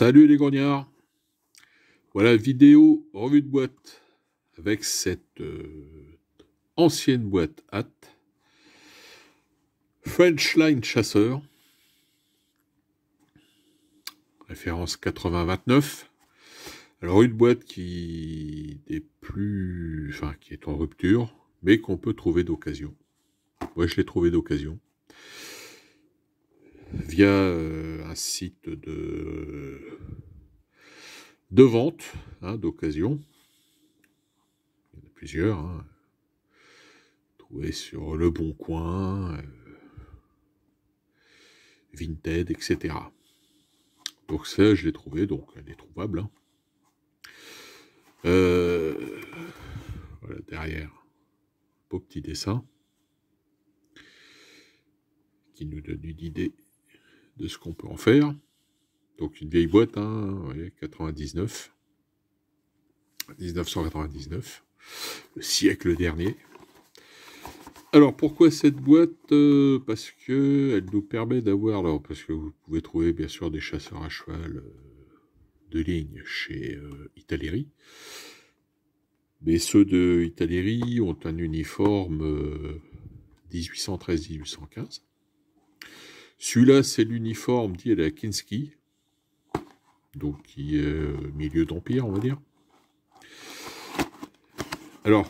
Salut les grognards. Voilà, vidéo revue de boîte avec cette ancienne boîte Hatt French Line Chasseur, référence 8029. Alors une boîte qui est qui est en rupture, mais qu'on peut trouver d'occasion. Moi je l'ai trouvé d'occasion via un site de vente d'occasion. Il y en a plusieurs, trouvé sur Le Bon Coin, Vinted, etc. Donc ça, je l'ai trouvé, donc elle est trouvable. Voilà, derrière, beau petit dessin qui nous donne une idée de ce qu'on peut en faire. Donc une vieille boîte, voyez, 1999, le siècle dernier. Alors pourquoi cette boîte? Parce que elle nous permet d'avoir, parce que vous pouvez trouver bien sûr des chasseurs à cheval de ligne chez Italeri, mais ceux de Italeri ont un uniforme 1813-1815. Celui-là, c'est l'uniforme dit à la Kinski, donc qui est milieu d'Empire, on va dire. Alors,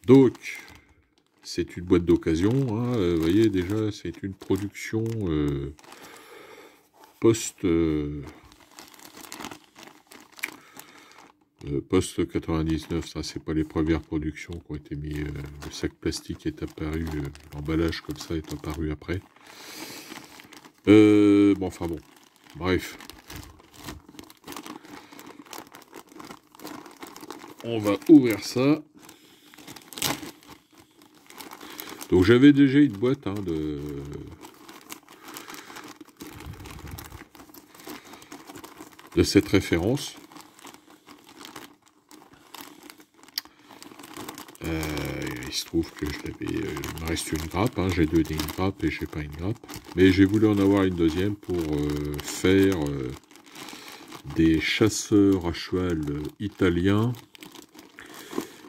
donc, c'est une boîte d'occasion, vous voyez déjà, c'est une production post 99, ça c'est pas les premières productions qui ont été mises, le sac plastique est apparu, l'emballage comme ça est apparu après. Bon, bref. On va ouvrir ça. Donc j'avais déjà une boîte de cette référence. Il se trouve que je l'avais. Il me reste une grappe. J'ai donné une grappe et j'ai pas une grappe. Mais j'ai voulu en avoir une deuxième pour faire des chasseurs à cheval italiens,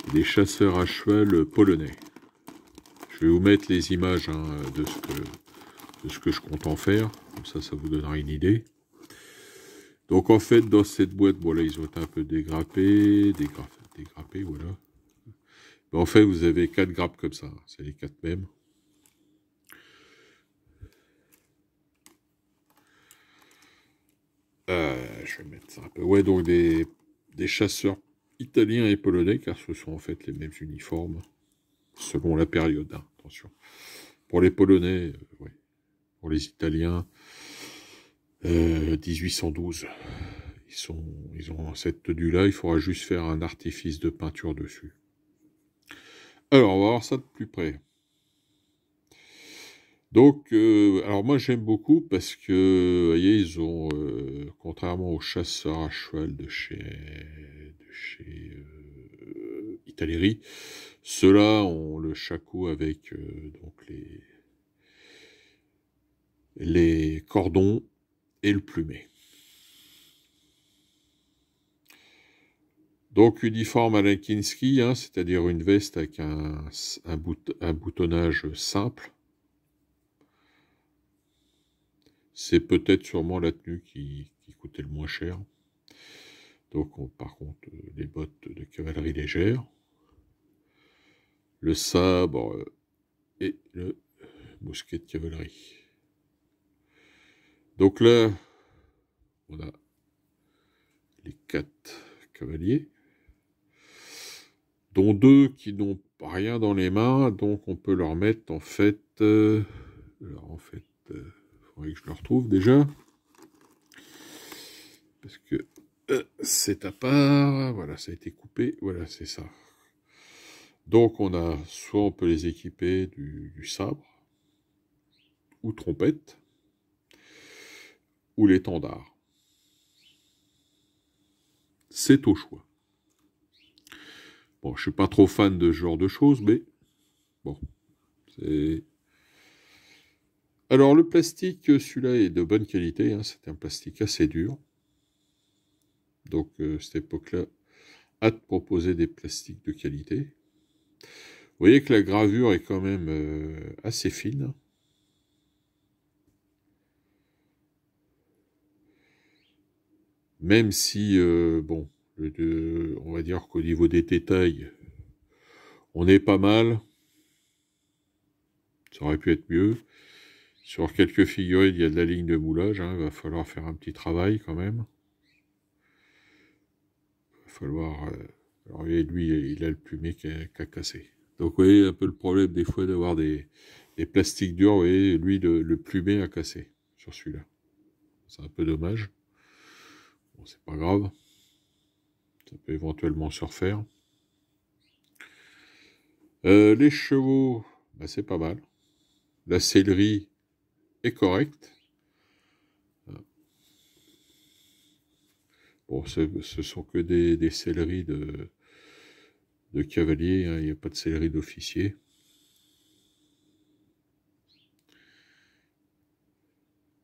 et des chasseurs à cheval polonais. Je vais vous mettre les images de ce que je compte en faire. Comme ça, ça vous donnera une idée. Donc en fait, dans cette boîte, bon là, ils ont été un peu dégrappés, voilà. Mais en fait, vous avez 4 grappes comme ça. C'est les 4 mêmes. Je vais mettre ça un peu. Ouais, donc des chasseurs italiens et polonais, car ce sont en fait les mêmes uniformes, selon la période, attention. Pour les Polonais, ouais. Pour les Italiens, 1812. Ils ont cette tenue-là, il faudra juste faire un artifice de peinture dessus. Alors, on va voir ça de plus près. Donc, alors moi j'aime beaucoup parce que, vous voyez, ils ont, contrairement aux chasseurs à cheval de chez Italeri, ceux-là ont le shako avec donc les cordons et le plumet. Donc uniforme à la Kinski, c'est-à-dire une veste avec un boutonnage simple. C'est peut-être sûrement la tenue qui coûtait le moins cher. Donc par contre, les bottes de cavalerie légère, le sabre et le mousquet de cavalerie. Donc là, on a les 4 cavaliers, dont 2 qui n'ont rien dans les mains, donc on peut leur mettre en fait... faudrait que je le retrouve déjà, parce que c'est à part, voilà, ça a été coupé, voilà, c'est ça. Donc soit on peut les équiper du sabre, ou trompette, ou l'étendard. C'est au choix. Bon, je suis pas trop fan de ce genre de choses, mais bon, c'est... Alors le plastique, celui-là est de bonne qualité, hein, c'est un plastique assez dur. Donc cette époque-là, a de proposer des plastiques de qualité. Vous voyez que la gravure est quand même assez fine. Même si, bon, on va dire qu'au niveau des détails, on est pas mal. Ça aurait pu être mieux. Sur quelques figurines, il y a de la ligne de moulage. Hein, il va falloir faire un petit travail quand même. Il va falloir... alors lui, il a le plumet qui a cassé. Donc vous voyez un peu le problème des fois d'avoir des plastiques durs. Vous voyez, lui, le plumet a cassé sur celui-là. C'est un peu dommage. Bon, c'est pas grave. Ça peut éventuellement se refaire. Les chevaux, bah, c'est pas mal. La sellerie est correcte. Bon, ce sont que des selleries de cavalier, hein. Il n'y a pas de sellerie d'officier.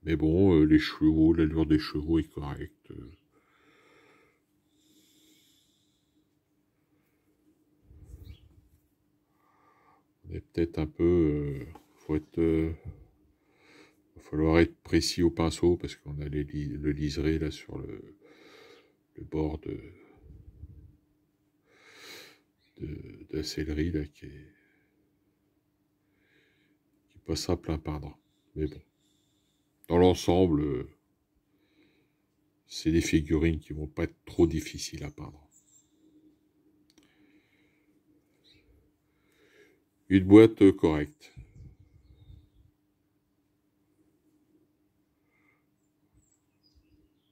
Mais bon, les chevaux, l'allure des chevaux est correcte. On est peut-être un peu... va falloir être précis au pinceau parce qu'on a le liseré là sur le bord de la sellerie là qui est pas simple à peindre. Mais bon, dans l'ensemble, c'est des figurines qui vont pas être trop difficiles à peindre. Une boîte correcte.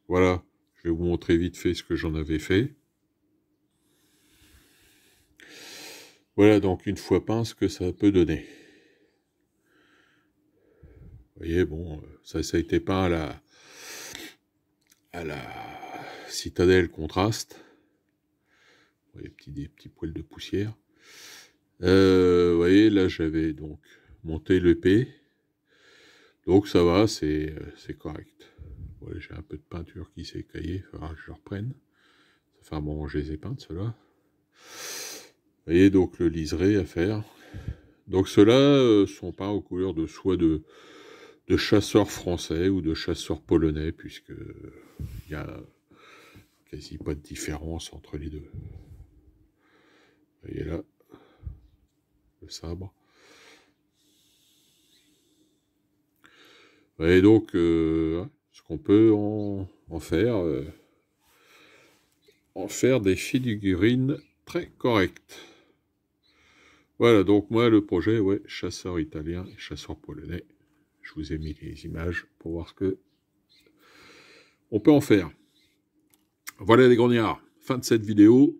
Voilà, je vais vous montrer vite fait ce que j'en avais fait. Voilà donc une fois peint ce que ça peut donner. Vous voyez, bon, ça a été peint à la citadelle contraste. Vous voyez, des petits poils de poussière. Vous voyez, là j'avais donc monté l'EP. Donc ça va, c'est correct. Voilà, j'ai un peu de peinture qui s'est écaillée, il faudra que je reprenne. Ça fait un moment que je les ai peintes, ceux-là. Vous voyez donc le liseré à faire. Donc ceux-là sont peints aux couleurs de soit de chasseurs français ou de chasseurs polonais, puisque il n'y a quasi pas de différence entre les deux. Vous voyez là, le sabre. Vous voyez donc ce qu'on peut en faire des figurines très correctes. Voilà, donc moi, le projet, ouais, chasseur italien et chasseur polonais. Je vous ai mis les images pour voir ce que on peut en faire. Voilà les grognards, fin de cette vidéo.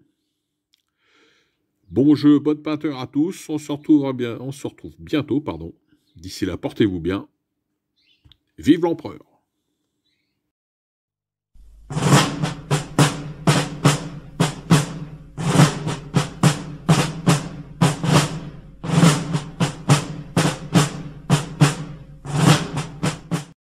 Bon jeu, bonne peinture à tous. On se retrouve bientôt, pardon. D'ici là, portez-vous bien. Vive l'empereur!